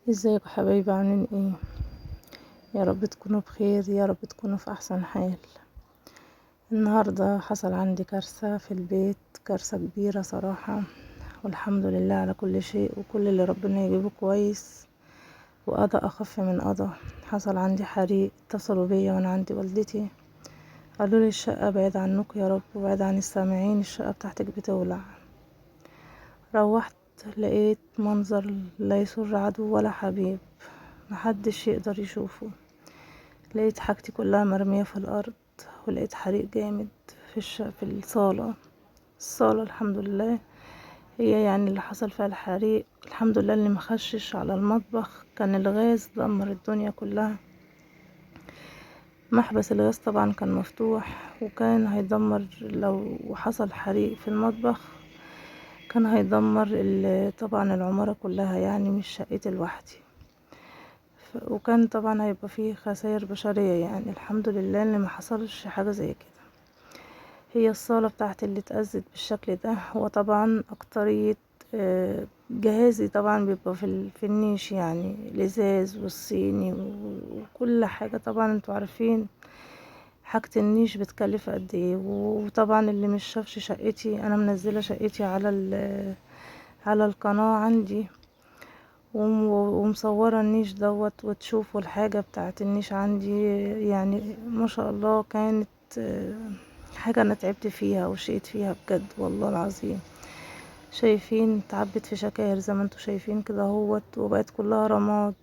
ازيكم حبايبي عاملين ايه؟ يا رب تكونوا بخير، يا رب تكونوا في احسن حال. النهارده حصل عندي كارثة في البيت، كارثة كبيرة صراحة، والحمد لله على كل شيء، وكل اللي ربنا يجيبه كويس وقضى اخف من قضى. حصل عندي حريق، اتصلوا بيا وانا عندي والدتي، قالوا لي الشقة بعيد عنكم يا رب وبعيد عن السامعين، الشقة بتاعتك بتولع. روحت لقيت منظر لا يسر عدو ولا حبيب، محدش يقدر يشوفه. لقيت حاجتي كلها مرمية في الأرض، ولقيت حريق جامد في الصالة. الحمد لله هي يعني اللي حصل فيها الحريق، الحمد لله اللي مخشش على المطبخ، كان الغاز دمر الدنيا كلها. محبس الغاز طبعا كان مفتوح، وكان هيدمر لو حصل حريق في المطبخ، كان هيدمر طبعا العمارة كلها، يعني مش شقتي لوحدي. وكان طبعا هيبقى فيه خسائر بشرية، يعني الحمد لله اللي ما حصلش حاجة زي كده. هي الصالة بتاعتي اللي اتأذت بالشكل ده. هو طبعا أكترية جهازي طبعا بيبقى في النيش، يعني الإزاز والصيني وكل حاجة. طبعا انتوا عارفين حاجة النيش بتكلف قد ايه. وطبعا اللي مش شافش شقتي، انا منزلة شقتي على القناة عندي، ومصورة النيش دوت، وتشوفوا الحاجة بتاعت النيش عندي. يعني ما شاء الله كانت حاجة انا تعبت فيها وشقيت فيها بجد والله العظيم. شايفين اتعبت في شكاير زي ما انتوا شايفين كده اهوت، وبقت كلها رماد.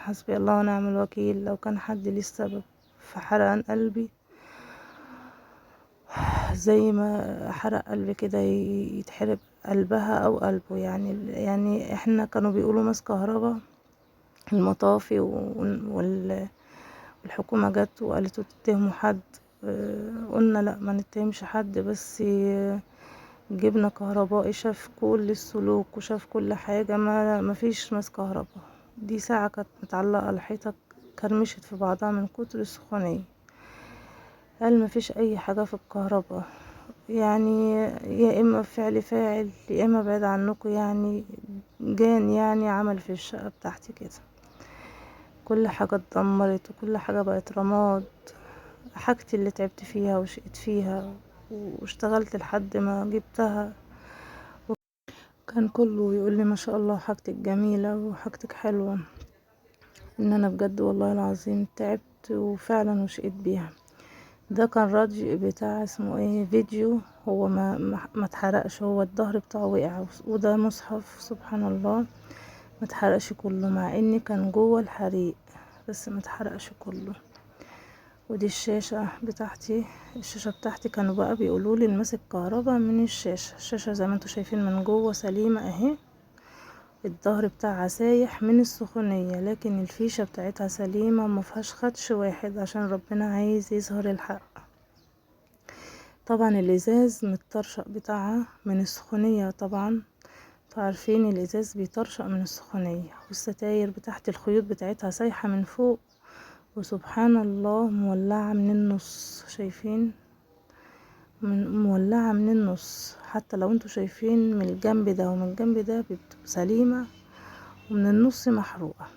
حسبي الله ونعم الوكيل، لو كان حد ليه السبب في حرقان قلبي زي ما حرق قلبي كده، يتحرق قلبها او قلبه. يعني احنا كانوا بيقولوا ماس كهربا المطافي والحكومة جت وقالت تتهموا حد. قلنا لا، ما نتهمش حد، بس جبنا كهربائي شاف كل السلوك وشاف كل حاجة، ما فيش ماس كهربا. دي ساعة كانت متعلقة على الحيطة، كرمشت في بعضها من كتر السخونية. قال ما فيش اي حاجة في الكهرباء، يعني يا اما فعل فاعل يا اما بعيد عنكم، يعني جان يعني عمل في الشقة بتاعتي كده. كل حاجة اتدمرت وكل حاجة بقت رماد. حاجتي اللي تعبت فيها وشقت فيها واشتغلت لحد ما جبتها، كان كله يقول لي ما شاء الله حاجتك جميلة وحاجتك حلوة. ان انا بجد والله العظيم تعبت وفعلا وشقت بيها. ده كان راديو بتاع اسمه ايه فيديو، هو ما اتحرقش، هو الظهر بتاعه وقع. وده مصحف سبحان الله ما اتحرقش كله، مع اني كان جوه الحريق، بس ما اتحرقش كله. ودي الشاشة بتاعتي. الشاشة بتاعتي كانوا بقى بيقولوا لي المسك كهربا من الشاشة زي ما انتوا شايفين من جوه سليمة اهي. الظهر بتاعها سايح من السخونية، لكن الفيشة بتاعتها سليمة وما فيهاش خدش واحد، عشان ربنا عايز يظهر الحق. طبعا الازاز متطرشق بتاعها من السخونية طبعا، عارفين الازاز بيطرشق من السخونية. والستاير بتاعت الخيوط بتاعتها سايحة من فوق، وسبحان الله مولعة من النص. شايفين مولعة من النص، حتى لو انتوا شايفين من الجنب ده ومن الجنب ده بتبقى سليمة، ومن النص محروقة.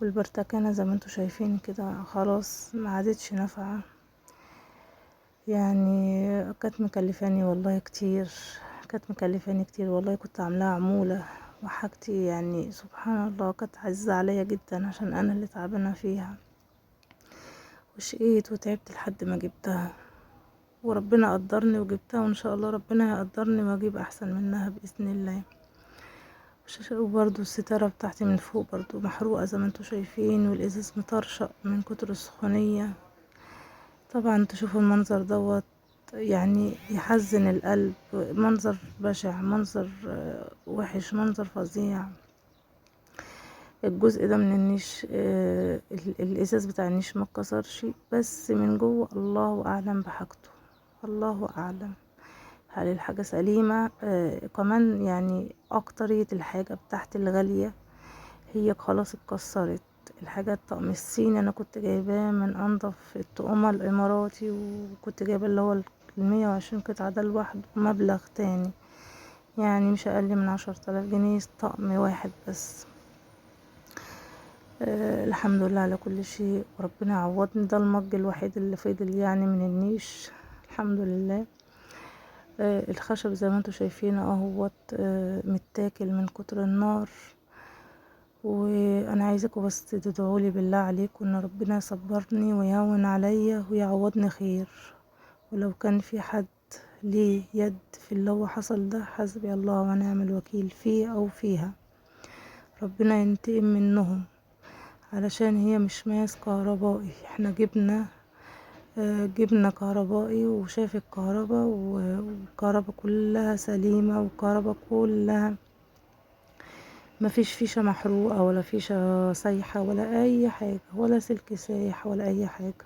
والبرتكانة زي ما انتوا شايفين كده خلاص ما عادتش نافعة. يعني كانت مكلفاني والله كتير، كانت مكلفاني كتير والله. كنت عاملاها عمولة، وحاجتي يعني سبحان الله كانت عزيزة عليا جدا، عشان انا اللي تعبانة فيها وشقيت وتعبت لحد ما جبتها. وربنا قدرني وجبتها، وان شاء الله ربنا يقدرني واجيب احسن منها باذن الله. وبرضو الستارة بتاعتي من فوق برضو محروقة زي ما انتوا شايفين، والازاز مطرشق من كتر السخونية. طبعا تشوفوا المنظر دوت يعني يحزن القلب، منظر بشع، منظر وحش، منظر فظيع. الجزء ده من النيش الازاز بتاع النيش ما اتكسرش، بس من جوه الله اعلم بحاجته، الله اعلم هل الحاجة سليمة. كمان يعني اكترية الحاجة بتاعت الغالية هي خلاص اتكسرت. الحاجة الطقم الصيني انا كنت جايباه من انضف الطقمة الاماراتي، وكنت جايبه اللي هو 120 قطعة ده لوحده مبلغ تاني، يعني مش اقل من 10,000 جنيه طقم واحد بس. الحمد لله على كل شيء، وربنا يعوضني. ده المج الوحيد اللي فضل يعني من النيش، الحمد لله. الخشب زي ما انتوا شايفين اهوت متاكل من كتر النار. وانا عايزاكم بس تدعولي بالله عليكم ان ربنا يصبرني ويهون عليا ويعوضني خير. ولو كان في حد ليه يد في اللي هو حصل ده، حسبي الله ونعم الوكيل فيه او فيها. ربنا ينتقم منهم، علشان هي مش ماس كهربائي. احنا جبنا كهربائي وشاف الكهرباء، والكهرباء كلها سليمة، والكهرباء كلها مفيش فيشة محروقة ولا فيشة سايحة ولا اي حاجة، ولا سلك سايح ولا اي حاجة.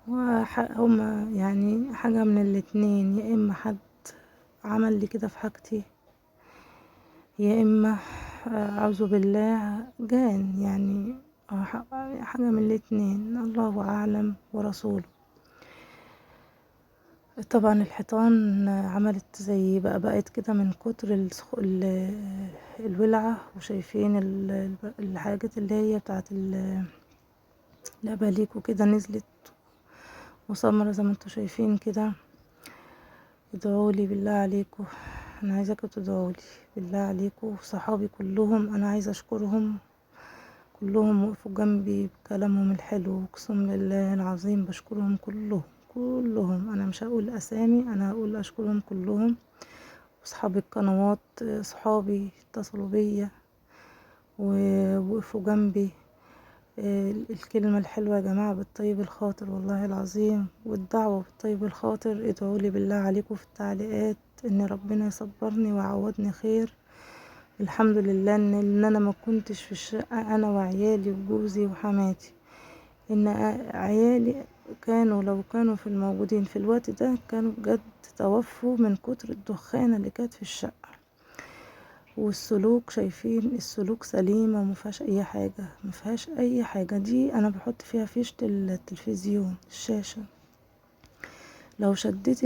هما يعني حاجة من الاتنين، يا اما حد عمل لي كده في حاجتي، يا اما اعوذ بالله جان يعني. حاجة من الاتنين، الله اعلم ورسوله. طبعا الحيطان عملت زي بقت كده من كتر الولعة. وشايفين الحاجات اللي هي بتاعت الاباليك وكده نزلت وسمرة زي ما انتوا شايفين كده. ادعولي بالله عليكم، انا عايزاكم تدعولي بالله عليكم. صحابي كلهم انا عايزه اشكرهم، كلهم وقفوا جنبي بكلامهم الحلو، اقسم بالله العظيم بشكرهم كلهم. انا مش هقول اسامي، انا هقول اشكرهم كلهم. واصحاب القنوات صحابي اتصلوا بيا ووقفوا جنبي. الكلمة الحلوة يا جماعة بالطيب الخاطر والله العظيم، والدعوة بالطيب الخاطر. ادعولي بالله عليكم في التعليقات ان ربنا يصبرني ويعوضني خير. الحمد لله ان انا ما كنتش في الشقة، انا وعيالي وجوزي وحماتي. ان عيالي لو كانوا في الموجودين في الوقت ده كانوا بجد توفوا من كتر الدخانة اللي كانت في الشقة. والسلوك شايفين السلوك سليمة ومفيهاش اي حاجة، مفيهاش اي حاجة. دي انا بحط فيها فيشة التلفزيون، الشاشة. لو شديت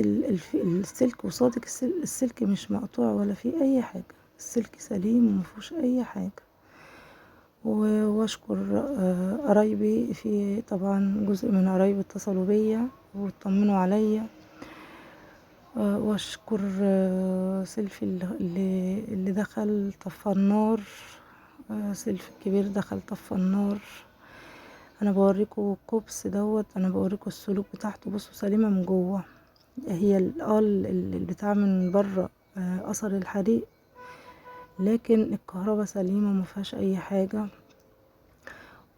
السلك قصادك، السلك مش مقطوع ولا فيه اي حاجة، السلك سليم ومفيهوش اي حاجة. واشكر قرايبي، في طبعا جزء من قرايبي اتصلوا بيا واطمنوا عليا. واشكر سيلفي اللي دخل طفى النار. سيلفي الكبير دخل طفى النار. انا بوريكم الكوبس دوت، انا بوريكم السلوك بتاعته. بصوا سليمة من جوه، هي البتاع من بره اثر الحريق، لكن الكهرباء سليمة مفيهاش اي حاجة.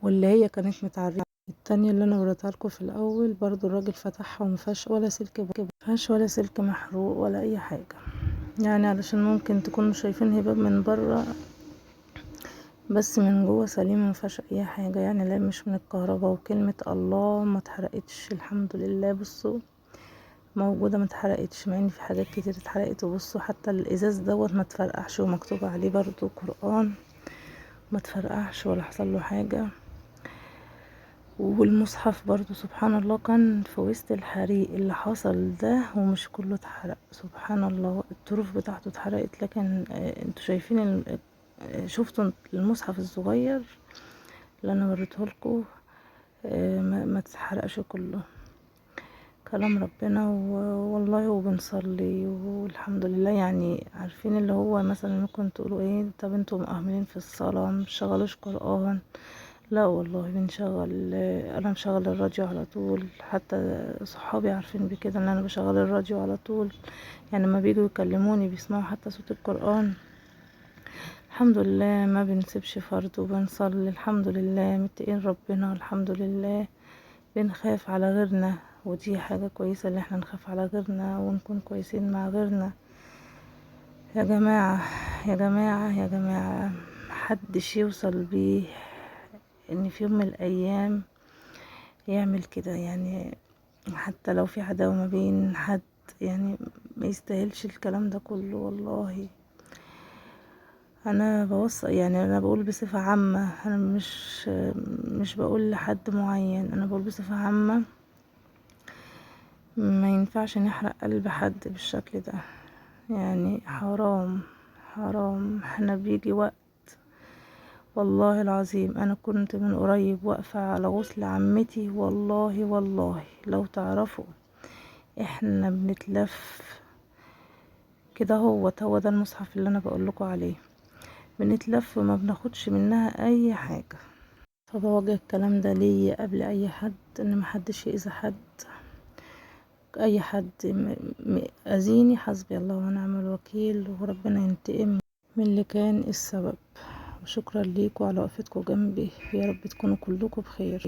واللي هي كانت متعرقة التانية اللي انا وريتها لكم في الاول برضو الراجل فتحها ومفيهاش ولا سلك محروق ولا اي حاجة. يعني علشان ممكن تكونوا شايفين هباب من بره، بس من جوه سليمة مفيهاش اي حاجة. يعني لا مش من الكهرباء. وكلمة الله ما اتحرقتش الحمد لله. بصوا موجودة ما اتحرقتش، مع ان في حاجات كتير اتحرقت. وبصوا حتى الازاز دوت ما اتفرقعش، ومكتوب عليه برضو قرآن، ما اتفرقعش ولا حصل له حاجة. والمصحف برضو سبحان الله كان في وسط الحريق اللي حصل ده ومش كله اتحرق. سبحان الله الطروف بتاعته اتحرقت، لكن انتوا شايفين شفتوا المصحف الصغير اللي انا وريته لكم ما تتحرقش كله. كلام ربنا والله وبنصلي والحمد لله. يعني عارفين اللي هو مثلا ممكن تقولوا ايه، طب انتوا مؤهملين في الصلاة مشغلوش قرآن؟ لا والله بنشغل. انا مشغل الراديو على طول، حتى صحابي عارفين بكده ان انا بشغل الراديو على طول. يعني لما بيجوا يكلموني بيسمعوا حتى صوت القرآن. الحمد لله ما بنسيبش فرد وبنصلي الحمد لله، متقين ربنا الحمد لله. بنخاف على غيرنا، ودي حاجة كويسة اللي احنا نخاف على غيرنا ونكون كويسين مع غيرنا. يا جماعة يا جماعة يا جماعة، محدش يوصل بيه ان في يوم من الايام يعمل كده. يعني حتى لو في عداوة ما بين حد، يعني ما يستاهلش الكلام ده كله والله. انا بوصل، يعني انا بقول بصفة عامة، انا مش بقول لحد معين، انا بقول بصفة عامة. ما ينفعش نحرق قلب حد بالشكل ده، يعني حرام حرام. احنا بيجي وقت والله العظيم انا كنت من قريب واقفة على غسل عمتي، والله لو تعرفوا احنا بنتلف كده. هو ده المصحف اللي انا بقولكوا عليه، بنتلف وما بناخدش منها اي حاجة. فبوجه الكلام ده ليا قبل اي حد، ان محدش يأذي حد. اي حد اذيني حسبي الله ونعم الوكيل، وربنا ينتقم من اللي كان السبب. وشكرا ليكوا على وقفتكم جنبي، يا رب تكونوا كلكم بخير.